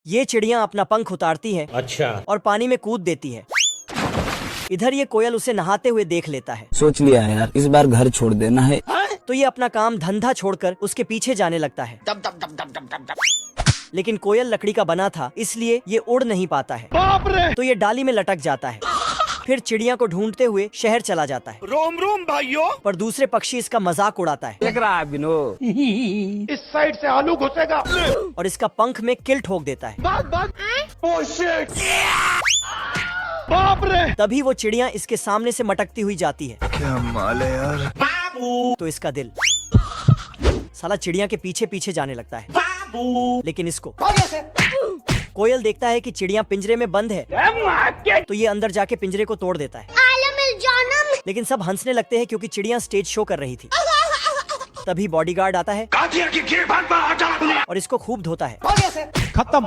ये चिड़िया अपना पंख उतारती है अच्छा। और पानी में कूद देती है। इधर ये कोयल उसे नहाते हुए देख लेता है। सोच लिया है यार, इस बार घर छोड़ देना है। तो ये अपना काम धंधा छोड़कर उसके पीछे जाने लगता है। लेकिन कोयल लकड़ी का बना था, इसलिए ये उड़ नहीं पाता है। बाप रे! तो ये डाली में लटक जाता है। फिर चिड़िया को ढूंढते हुए शहर चला जाता है। रोम रोम भाइयों। पर दूसरे पक्षी इसका मजाक उड़ाता है देख रहा है विनोद, इस साइड से आलू घुसेगा। और इसका पंख में किल ठोक देता है। Oh shit! बाप रे! तभी वो चिड़िया इसके सामने से मटकती हुई जाती है। क्या माल है यार। तो इसका दिल साला चिड़िया के पीछे पीछे जाने लगता है। लेकिन इसको कोयल देखता है कि चिड़िया पिंजरे में बंद है, तो ये अंदर जाके पिंजरे को तोड़ देता है। लेकिन सब हंसने लगते हैं क्योंकि चिड़िया स्टेज शो कर रही थी। तभी बॉडीगार्ड आता है और इसको खूब धोता है। खत्म।